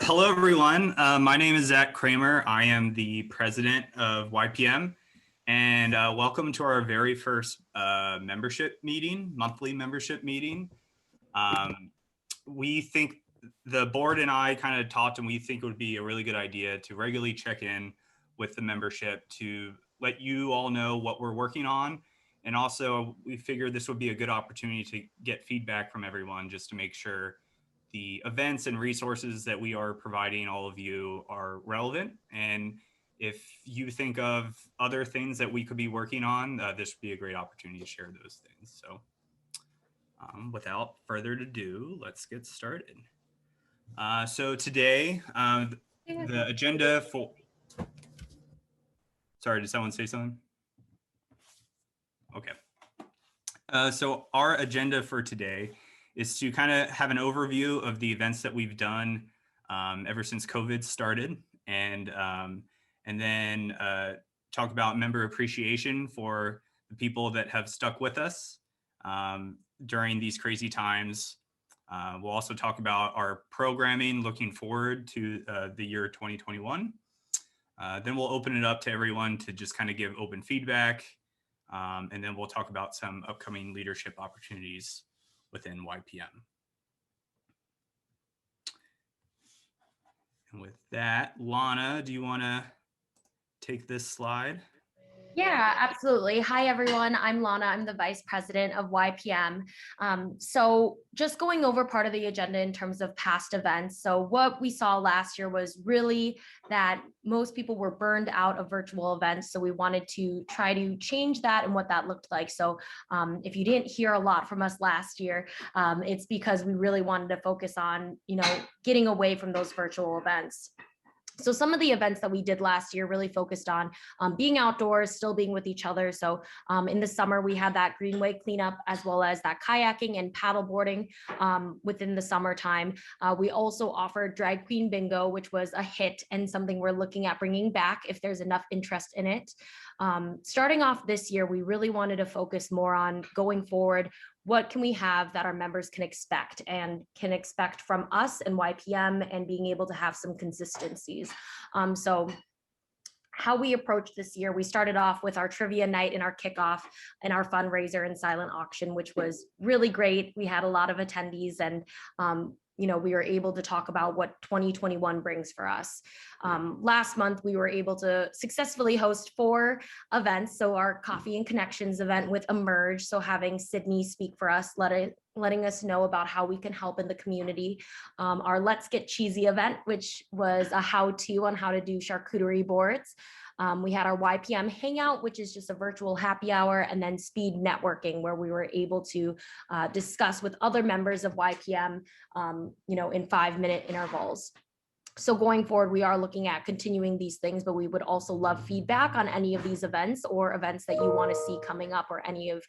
Hello, everyone. My name is Zach Kramer. I am the president of YPM, and welcome to our very first membership meeting, monthly membership meeting. We think the board and I kind of talked, and we think it would be a really good idea to regularly check in with the membership to let you all know what we're working on. And also, we figured this would be a good opportunity to get feedback from everyone just to make sure the events and resources that we are providing all of you are relevant. And if you think of other things that we could be working on, this would be a great opportunity to share those things. So without further ado, let's get started. So today, the agenda for, sorry, did someone say something? Okay. So our agenda for today is to kind of have an overview of the events that we've done ever since COVID started, and then talk about member appreciation for the people that have stuck with us during these crazy times. We'll also talk about our programming looking forward to the year 2021. Then we'll open it up to everyone to just kind of give open feedback. And then we'll talk about some upcoming leadership opportunities within YPM. And with that, Lana, do you want to take this slide? Yeah, absolutely. Hi, everyone. I'm Lana. I'm the vice president of YPM. So just going over part of the agenda in terms of past events. So what we saw last year was really that most people were burned out of virtual events. So we wanted to try to change that and what that looked like. So if you didn't hear a lot from us last year, it's because we really wanted to focus on, getting away from those virtual events. So some of the events that we did last year really focused on being outdoors, still being with each other. So in the summer, we had that Greenway cleanup, as well as that kayaking and paddleboarding within the summertime. We also offered drag queen bingo, which was a hit and something we're looking at bringing back if there's enough interest in it. Starting off this year, we really wanted to focus more on going forward. What can we have that our members can expect from us and YPM, and being able to have some consistencies. So how we approached this year, we started off with our trivia night and our kickoff and our fundraiser and silent auction, which was really great. We had a lot of attendees, and we were able to talk about what 2021 brings for us. Last month, we were able to successfully host 4 events. So our Coffee and Connections event with Emerge, so having Sydney speak for us, letting us know about how we can help in the community. Our Let's Get Cheesy event, which was a how-to on how to do charcuterie boards. We had our YPM Hangout, which is just a virtual happy hour, and then speed networking, where we were able to discuss with other members of YPM, in 5-minute intervals. So going forward, we are looking at continuing these things, but we would also love feedback on any of these events or events that you want to see coming up, or any of,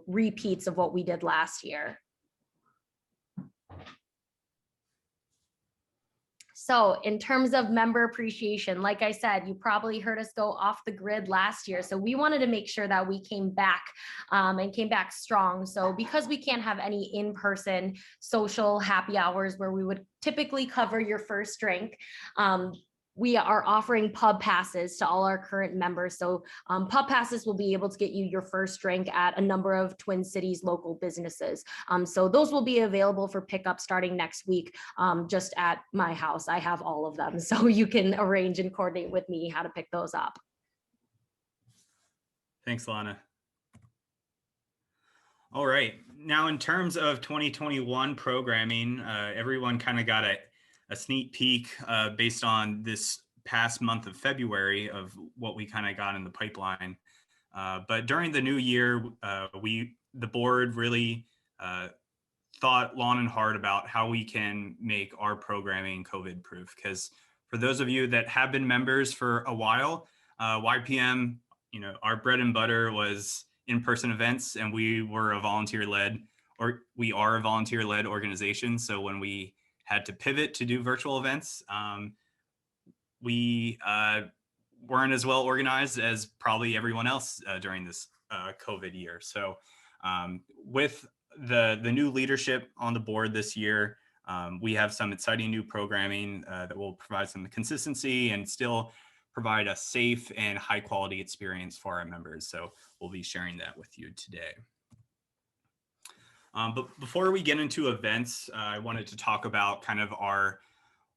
repeats of what we did last year. So in terms of member appreciation, like I said, you probably heard us go off the grid last year. So we wanted to make sure that we came back and came back strong. So because we can't have any in-person social happy hours where we would typically cover your first drink, we are offering pub passes to all our current members. So pub passes will be able to get you your first drink at a number of Twin Cities local businesses. So those will be available for pickup starting next week, just at my house. I have all of them, so you can arrange and coordinate with me how to pick those up. Thanks, Lana. All right, now in terms of 2021 programming, everyone kind of got a sneak peek based on this past month of February of what we kind of got in the pipeline. But during the new year, the board really thought long and hard about how we can make our programming COVID proof. Because for those of you that have been members for a while, YPM, our bread and butter was in-person events, and we are a volunteer-led organization. So when we had to pivot to do virtual events, we weren't as well organized as probably everyone else during this COVID year. So with the new leadership on the board this year, We have some exciting new programming that will provide some consistency and still provide a safe and high quality experience for our members. So we'll be sharing that with you today. But before we get into events, I wanted to talk about kind of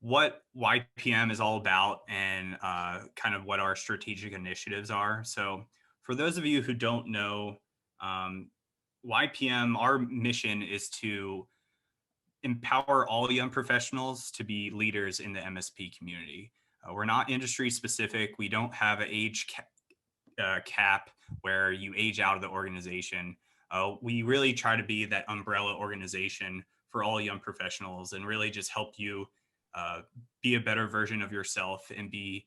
what YPM is all about and kind of what our strategic initiatives are. So for those of you who don't know, YPM, our mission is to empower all young professionals to be leaders in the MSP community. We're not industry specific. We don't have an age cap where you age out of the organization. We really try to be that umbrella organization for all young professionals and really just help you be a better version of yourself and be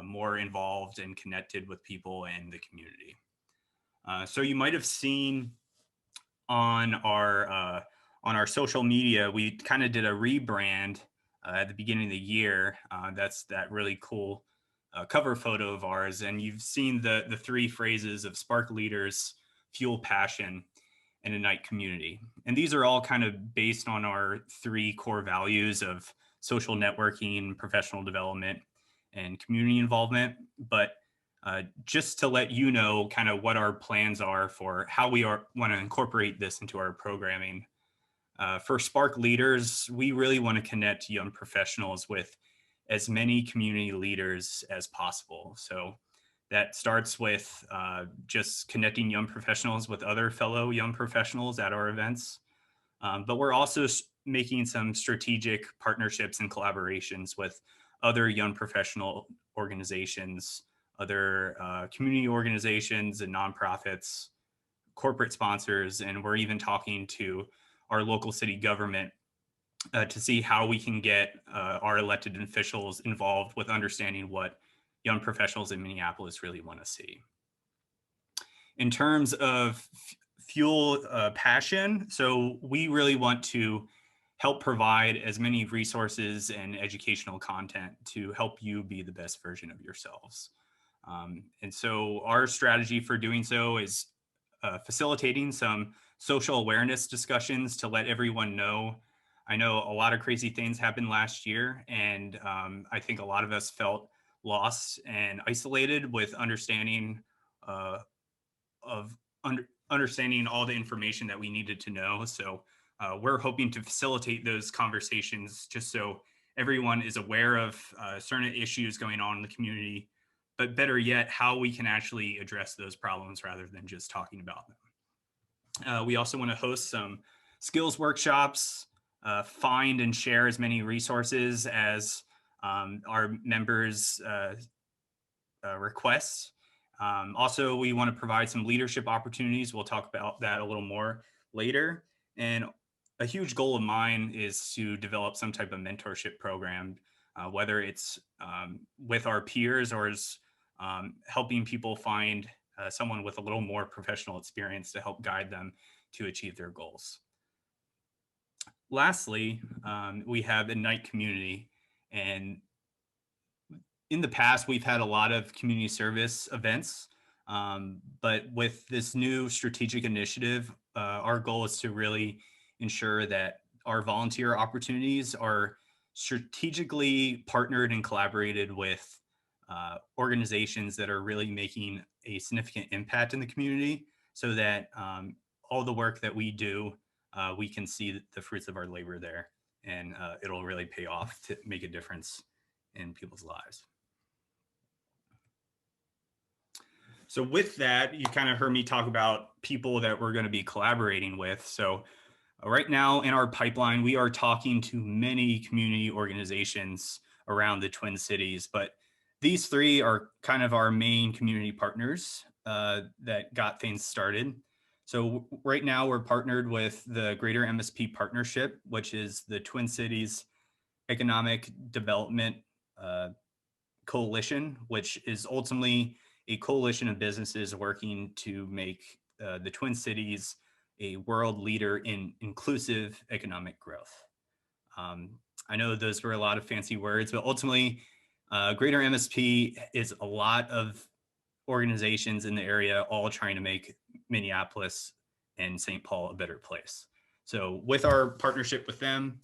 more involved and connected with people in the community. So you might have seen on our social media, we kind of did a rebrand at the beginning of the year. That's that really cool cover photo of ours, and you've seen the three phrases of spark leaders, fuel passion, and ignite community. And these are all kind of based on our three core values of social networking, professional development, and community involvement. But just to let you know kind of what our plans are for how we want to incorporate this into our programming. For Spark Leaders, we really want to connect young professionals with as many community leaders as possible. So that starts with just connecting young professionals with other fellow young professionals at our events. But we're also making some strategic partnerships and collaborations with other young professional organizations, other community organizations and nonprofits, corporate sponsors, and we're even talking to our local city government to see how we can get our elected officials involved with understanding what young professionals in Minneapolis really want to see. In terms of fuel passion, so we really want to help provide as many resources and educational content to help you be the best version of yourselves. And so our strategy for doing so is facilitating some social awareness discussions to let everyone know. I know a lot of crazy things happened last year, and I think a lot of us felt lost and isolated with understanding understanding all the information that we needed to know. So we're hoping to facilitate those conversations just so everyone is aware of certain issues going on in the community, but better yet, how we can actually address those problems rather than just talking about them. We also want to host some skills workshops, find and share as many resources as our members request. Also, we want to provide some leadership opportunities. We'll talk about that a little more later. And a huge goal of mine is to develop some type of mentorship program, whether it's with our peers or is helping people find someone with a little more professional experience to help guide them to achieve their goals. Lastly, we have Ignite Community. And in the past, we've had a lot of community service events, but with this new strategic initiative, our goal is to really ensure that our volunteer opportunities are strategically partnered and collaborated with organizations that are really making a significant impact in the community so that all the work that we do, we can see the fruits of our labor there, and it'll really pay off to make a difference in people's lives. So with that, you kind of heard me talk about people that we're going to be collaborating with. So right now in our pipeline, we are talking to many community organizations around the Twin Cities, but these three are kind of our main community partners that got things started. So right now we're partnered with the Greater MSP Partnership, which is the Twin Cities Economic Development Coalition, which is ultimately a coalition of businesses working to make the Twin Cities a world leader in inclusive economic growth. I know those were a lot of fancy words, but ultimately, Greater MSP is a lot of organizations in the area all trying to make Minneapolis and St. Paul a better place. So with our partnership with them,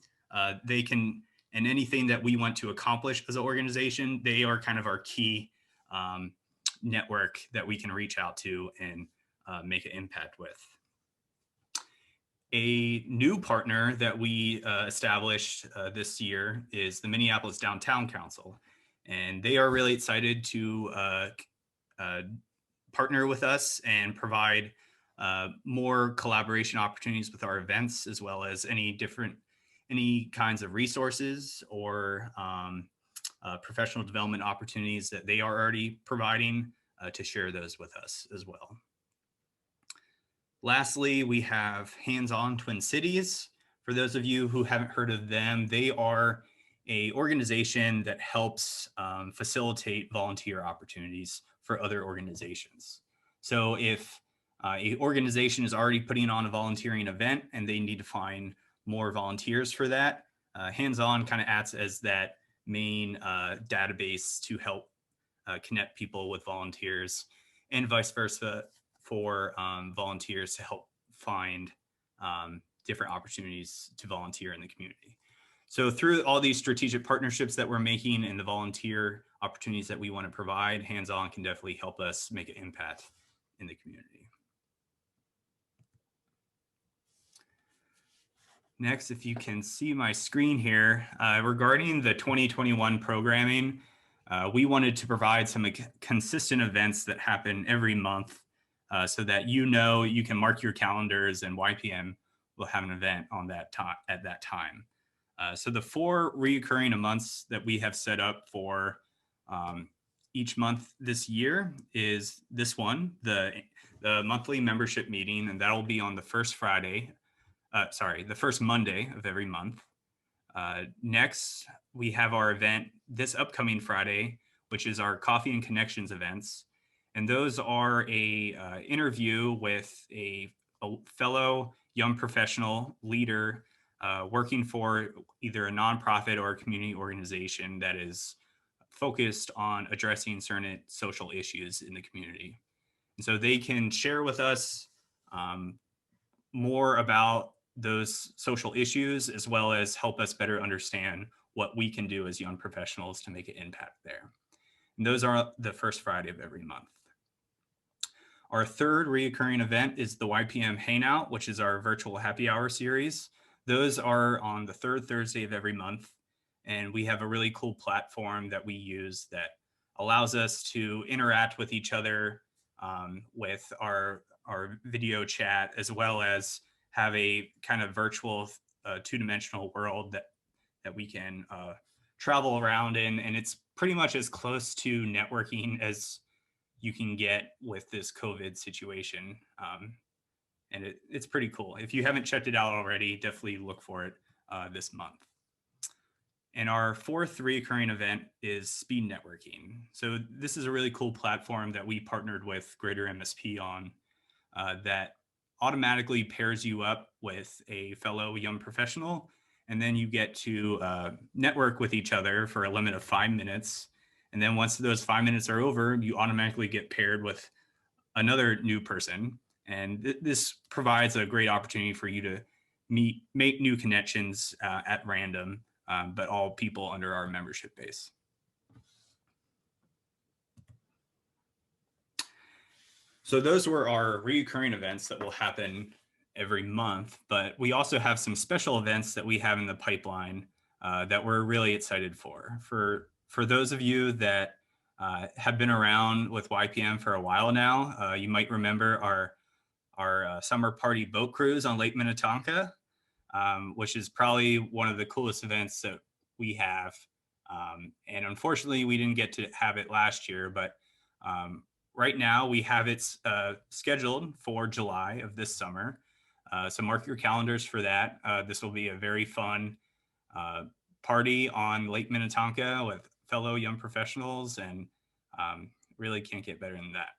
they can, and anything that we want to accomplish as an organization, they are kind of our key network that we can reach out to and make an impact with. A new partner that we established this year is the Minneapolis Downtown Council. And they are really excited to partner with us and provide more collaboration opportunities with our events, as well as any kinds of resources or professional development opportunities that they are already providing to share those with us as well. Lastly, we have Hands On Twin Cities. For those of you who haven't heard of them, they are an organization that helps facilitate volunteer opportunities for other organizations. So if an organization is already putting on a volunteering event and they need to find more volunteers for that, Hands On kind of acts as that main database to help connect people with volunteers, and vice versa for volunteers to help find different opportunities to volunteer in the community. So through all these strategic partnerships that we're making and the volunteer opportunities that we want to provide, Hands On can definitely help us make an impact in the community. Next, if you can see my screen here, regarding the 2021 programming, we wanted to provide some consistent events that happen every month so that you can mark your calendars and YPM will have an event on that at that time. So the 4 recurring months that we have set up for each month this year is this one, the monthly membership meeting, and that'll be on the first the first Monday of every month. Next, we have our event this upcoming Friday, which is our Coffee and Connections events. And those are a interview with a fellow young professional leader working for either a nonprofit or a community organization that is focused on addressing certain social issues in the community. And so they can share with us more about those social issues, as well as help us better understand what we can do as young professionals to make an impact there. And those are the first Friday of every month. Our third reoccurring event is the YPM Hangout, which is our virtual happy hour series. Those are on the third Thursday of every month. And we have a really cool platform that we use that allows us to interact with each other with our video chat, as well as have a kind of virtual two-dimensional world that we can travel around in. And it's pretty much as close to networking as you can get with this COVID situation. And it's pretty cool. If you haven't checked it out already, definitely look for it this month. And our fourth recurring event is speed networking. So this is a really cool platform that we partnered with Greater MSP on that automatically pairs you up with a fellow young professional. And then you get to network with each other for a limit of 5 minutes. And then once those 5 minutes are over, you automatically get paired with another new person. And this provides a great opportunity for you to make new connections at random, but all people under our membership base. So those were our recurring events that will happen every month, but we also have some special events that we have in the pipeline that we're really excited for. For those of you that have been around with YPM for a while now, you might remember our summer party boat cruise on Lake Minnetonka, which is probably one of the coolest events that we have. And unfortunately, we didn't get to have it last year, but right now we have it scheduled for July of this summer. So mark your calendars for that. This will be a very fun party on Lake Minnetonka with fellow young professionals, and really can't get better than that.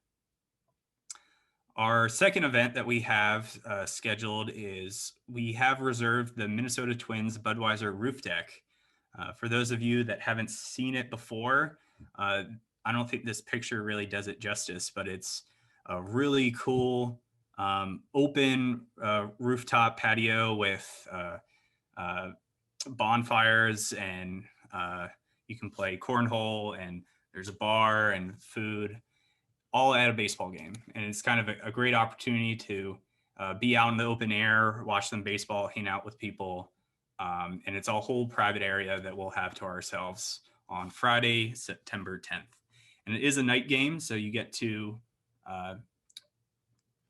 Our second event that we have scheduled is we have reserved the Minnesota Twins Budweiser Roof Deck. For those of you that haven't seen it before, I don't think this picture really does it justice, but it's a really cool open rooftop patio with bonfires, and you can play cornhole, and there's a bar and food, all at a baseball game. And it's kind of a great opportunity to be out in the open air, watch some baseball, hang out with people. And it's a whole private area that we'll have to ourselves on Friday, September 10th. And it is a night game, so you get to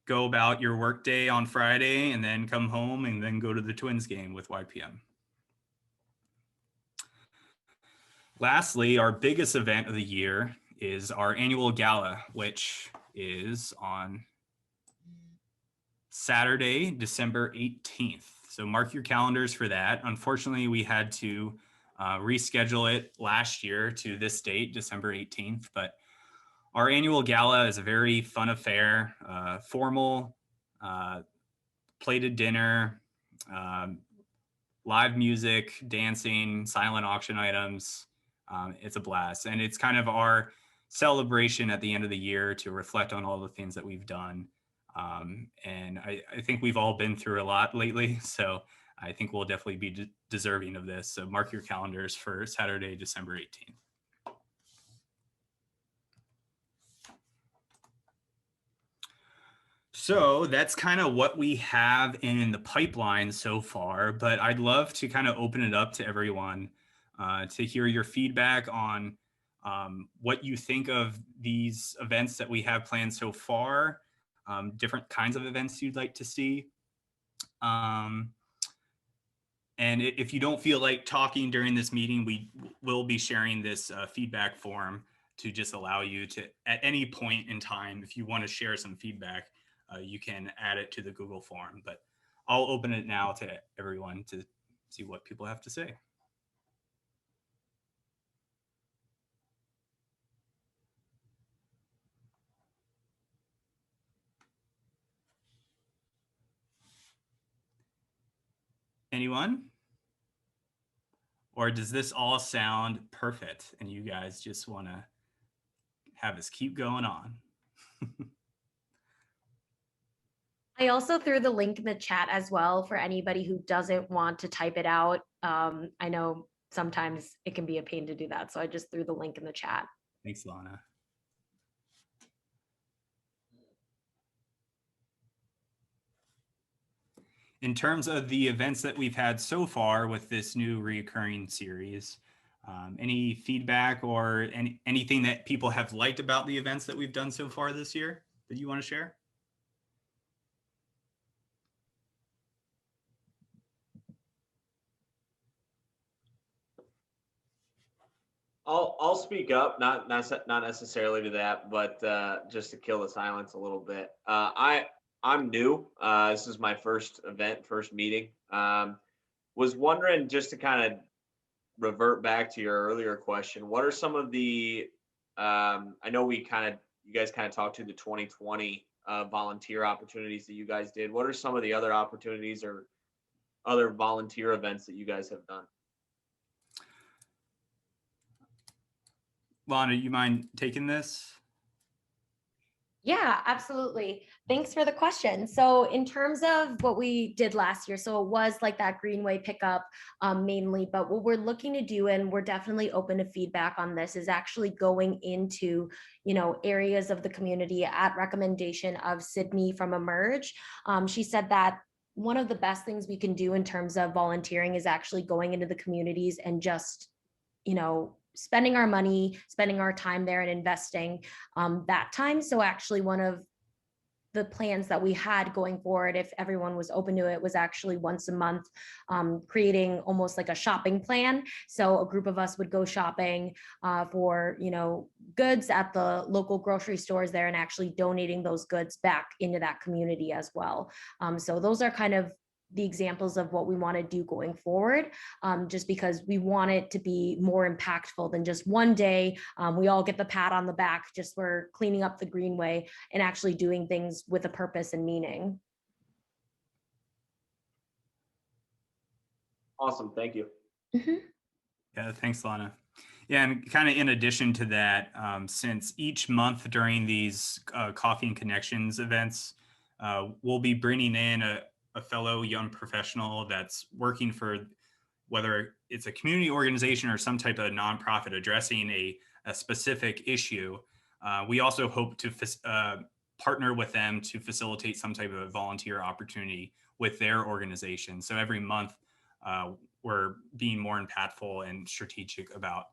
go about your workday on Friday and then come home and then go to the Twins game with YPM. Lastly, our biggest event of the year is our annual gala, which is on Saturday, December 18th. So mark your calendars for that. Unfortunately, we had to reschedule it last year to this date, December 18th. But our annual gala is a very fun affair, formal, plated dinner, live music, dancing, silent auction items. It's a blast. And it's kind of our celebration at the end of the year to reflect on all the things that we've done. And I think we've all been through a lot lately. So I think we'll definitely be deserving of this. So mark your calendars for Saturday, December 18th. So that's kind of what we have in the pipeline so far, but I'd love to kind of open it up to everyone to hear your feedback on what you think of these events that we have planned so far, different kinds of events you'd like to see. And if you don't feel like talking during this meeting, we will be sharing this feedback form to just allow you to, at any point in time, if you want to share some feedback, you can add it to the Google form. But I'll open it now to everyone to see what people have to say. Anyone? Or does this all sound perfect and you guys just want to have us keep going on? I also threw the link in the chat as well for anybody who doesn't want to type it out. I know sometimes it can be a pain to do that, so I just threw the link in the chat. Thanks, Lana. In terms of the events that we've had so far with this new recurring series, any feedback or anything that people have liked about the events that we've done so far this year that you want to share? I'll speak up, not necessarily to that, but just to kill the silence a little bit. I'm new. This is my first event, first meeting. Was wondering, just to kind of revert back to your earlier question, what are some of the I know you guys kind of talked to the 2020 volunteer opportunities that you guys did. What are some of the other opportunities or other volunteer events that you guys have done? Lana, you mind taking this? Yeah, absolutely. Thanks for the question. So in terms of what we did last year, so it was like that Greenway pickup mainly, but what we're looking to do, and we're definitely open to feedback on this, is actually going into, areas of the community at recommendation of Sydney from Emerge. She said that one of the best things we can do in terms of volunteering is actually going into the communities and just, spending our money, spending our time there and investing that time. So actually one of the plans that we had going forward, if everyone was open to it, was actually once a month, creating almost like a shopping plan. So a group of us would go shopping for, goods at the local grocery stores there and actually donating those goods back into that community as well. So those are kind of the examples of what we want to do going forward, just because we want it to be more impactful than just one day. We all get the pat on the back just for cleaning up the Greenway, and actually doing things with a purpose and meaning. Awesome. Thank you. Mm-hmm. Yeah, thanks, Lana. Yeah, and kind of in addition to that, since each month during these Coffee and Connections events, we'll be bringing in a fellow young professional that's working for whether it's a community organization or some type of nonprofit addressing a specific issue, we also hope to partner with them to facilitate some type of volunteer opportunity with their organization. So every month, we're being more impactful and strategic about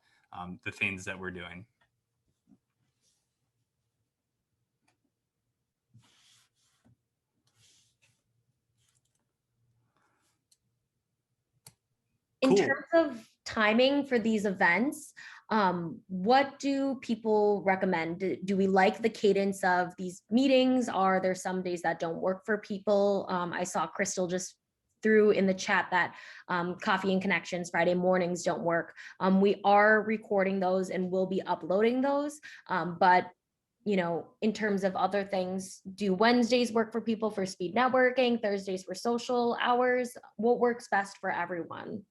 the things that we're doing. In Cool. terms of timing for these events, what do people recommend? Do we like the cadence of these meetings? Are there some days that don't work for people? I saw Crystal just threw in the chat that Coffee and Connections Friday mornings don't work. We are recording those and we'll be uploading those, but you know, in terms of other things, do Wednesdays work for people for speed networking, Thursdays for social hours? What works best for everyone?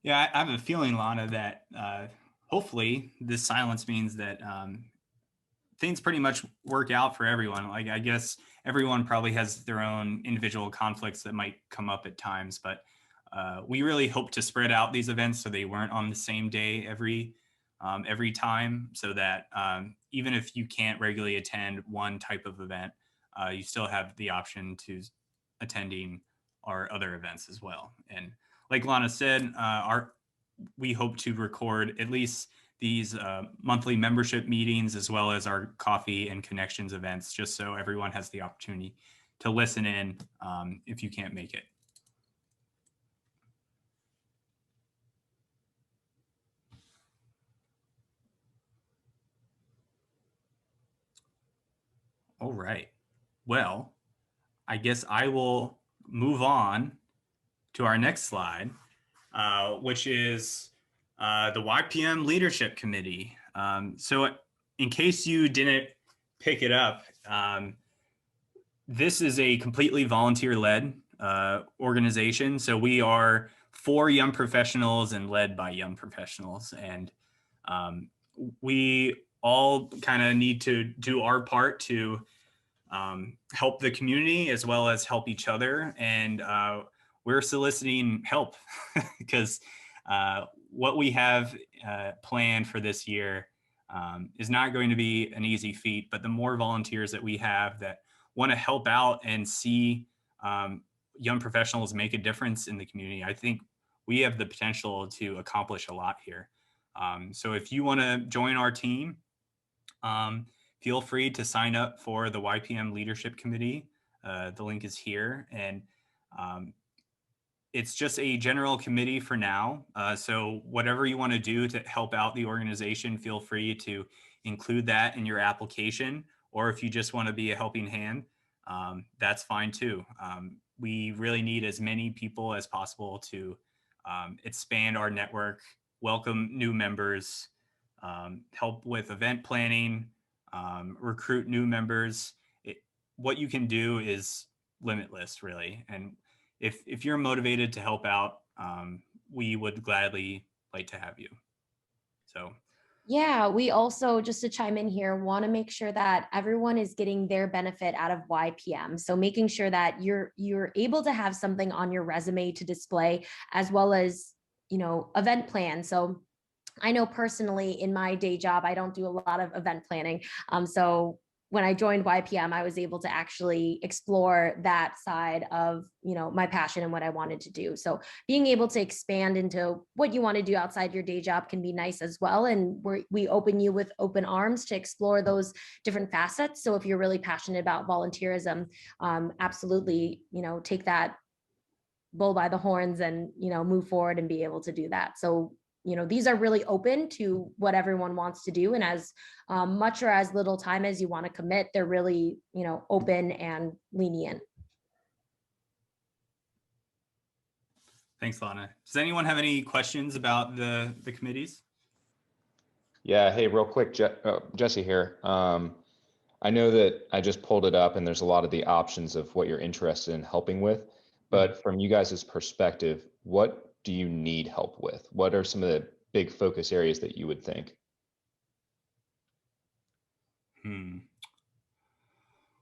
Yeah, I have a feeling, Lana, that hopefully this silence means that things pretty much work out for everyone. Like, I guess everyone probably has their own individual conflicts that might come up at times, but we really hope to spread out these events so they weren't on the same day every time, so that even if you can't regularly attend one type of event, you still have the option to attending our other events as well. And like Lana said, we hope to record at least these monthly membership meetings as well as our Coffee and Connections events, just so everyone has the opportunity to listen in if you can't make it. All right. Well, I guess I will move on to our next slide, which is the YPM Leadership Committee. So in case you didn't pick it up, this is a completely volunteer-led organization. So we are for young professionals and led by young professionals. And we all kind of need to do our part to help the community as well as help each other. And we're soliciting help because what we have planned for this year is not going to be an easy feat, but the more volunteers that we have that want to help out and see young professionals make a difference in the community, I think we have the potential to accomplish a lot here. So if you want to join our team, feel free to sign up for the YPM Leadership Committee. The link is here, and it's just a general committee for now. So whatever you want to do to help out the organization, feel free to include that in your application. Or if you just want to be a helping hand, that's fine too. We really need as many people as possible to expand our network, welcome new members, help with event planning, recruit new members. What you can do is limitless, really. And if you're motivated to help out, we would gladly like to have you. So yeah, we also, just to chime in here, want to make sure that everyone is getting their benefit out of YPM. So making sure that you're able to have something on your resume to display, as well as, you know, event plan. So I know personally in my day job, I don't do a lot of event planning. So when I joined YPM, I was able to actually explore that side of, you know, my passion and what I wanted to do. So being able to expand into what you want to do outside your day job can be nice as well. And we open you with open arms to explore those different facets. So if you're really passionate about volunteerism, absolutely, you know, take that bull by the horns and, you know, move forward and be able to do that. So, you know, these are really open to what everyone wants to do. And as much or as little time as you want to commit, they're really, you know, open and lenient. thanks, Lana. Does anyone have any questions about the committees? Yeah, hey, real quick, Jesse here. I know that I just pulled it up and there's a lot of the options of what you're interested in helping with, but from you guys' perspective, what do you need help with? What are some of the big focus areas that you would think?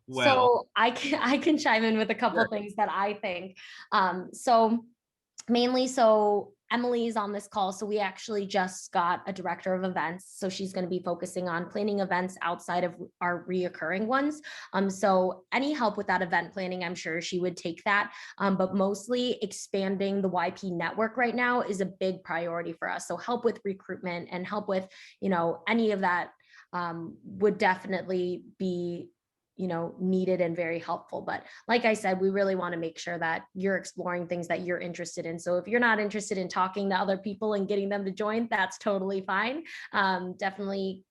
Well, So I can chime in with a couple Sure. things that I think. So mainly, so Emily's on this call, so we actually just got a director of events, so she's going to be focusing on planning events outside of our reoccurring ones. So any help with that event planning, I'm sure she would take that. But mostly expanding the YP network right now is a big priority for us. So help with recruitment and help with, any of that would definitely be needed and very helpful. But like I said, we really want to make sure that you're exploring things that you're interested in. So if you're not interested in talking to other people and getting them to join, that's totally fine. Definitely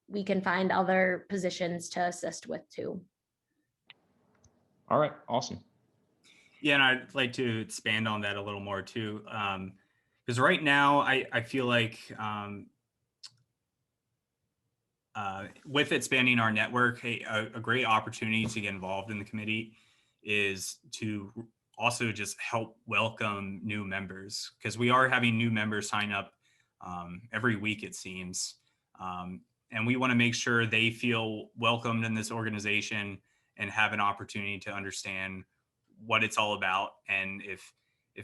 we can find other positions to assist with too. All right, awesome. yeah, and I'd like to expand on that a little more too. Because right now I feel like with expanding our network, a great opportunity to get involved in the committee is to also just help welcome new members, because we are having new members sign up every week, it seems. And we want to make sure they feel welcomed in this organization and have an opportunity to understand what it's all about. And if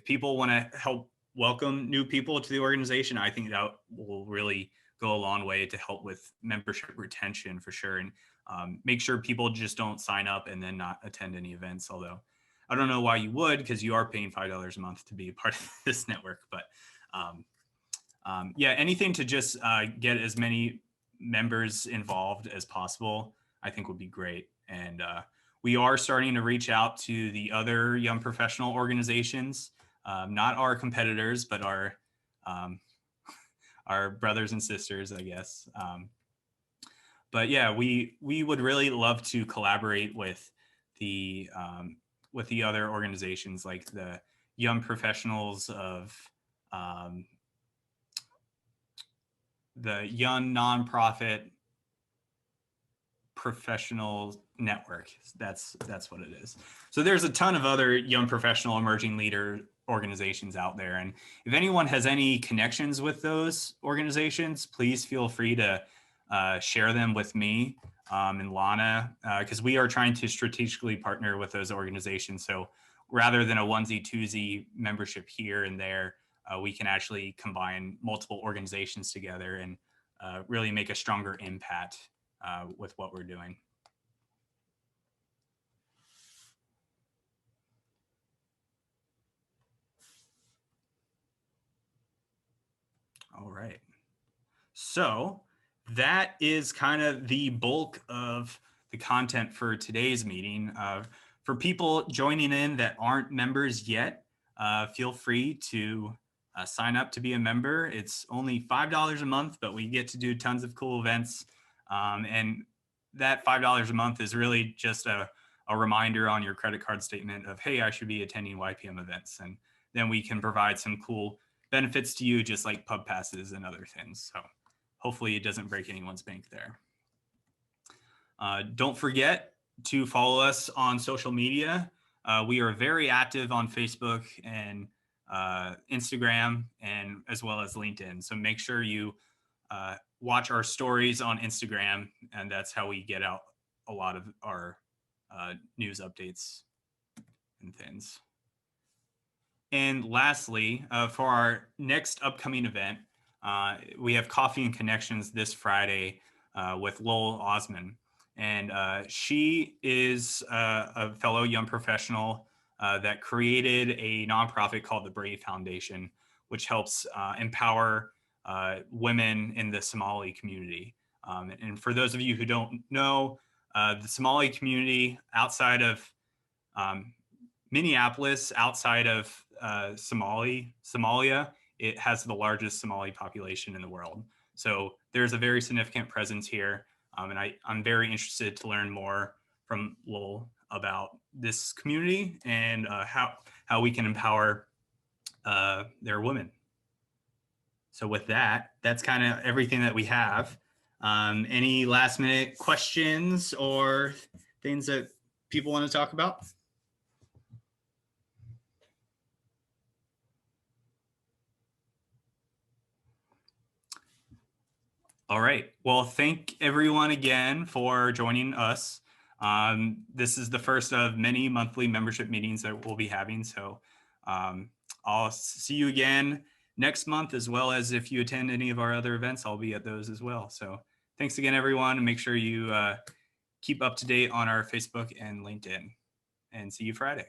people want to help welcome new people to the organization, I think that will really go a long way to help with membership retention for sure, and make sure people just don't sign up and then not attend any events. Although I don't know why you would, because you are paying $5 a month to be a part of this network. But yeah, anything to just get as many members involved as possible, I think would be great. And we are starting to reach out to the other young professional organizations, not our competitors, but our brothers and sisters, I guess. But yeah, we would really love to collaborate with the other organizations, like the Young Professionals of the Young Nonprofit Professional Network. That's what it is. So there's a ton of other young professional emerging leader organizations out there, and if anyone has any connections with those organizations, please feel free to share them with me and Lana, because we are trying to strategically partner with those organizations. So rather than a onesie twosie membership here and there, we can actually combine multiple organizations together and really make a stronger impact with what we're doing. All right. So that is kind of the bulk of the content for today's meeting. For people joining in that aren't members yet, feel free to sign up to be a member. It's only $5 a month, but we get to do tons of cool events. And that $5 a month is really just a reminder on your credit card statement of, hey, I should be attending YPM events. And then we can provide some cool benefits to you, just like pub passes and other things. So hopefully it doesn't break anyone's bank there. Don't forget to follow us on social media. We are very active on Facebook and Instagram, and as well as LinkedIn. So make sure you watch our stories on Instagram, and that's how we get out a lot of our news updates and things. And lastly, for our next upcoming event, we have Coffee and Connections this Friday with Lowell Osman. And she is a fellow young professional that created a nonprofit called the Brave Foundation, which helps empower women in the Somali community. And for those of you who don't know, the Somali community outside of Minneapolis, outside of Somalia, it has the largest Somali population in the world. So there's a very significant presence here. And I'm very interested to learn more from Lowell about this community and how we can empower their women. So with that, that's kind of everything that we have. Any last minute questions or things that people want to talk about? All right. Well, thank everyone again for joining us. This is the first of many monthly membership meetings that we'll be having. So I'll see you again next month, as well as if you attend any of our other events, I'll be at those as well. So thanks again, everyone. And make sure you keep up to date on our Facebook and LinkedIn, and see you Friday.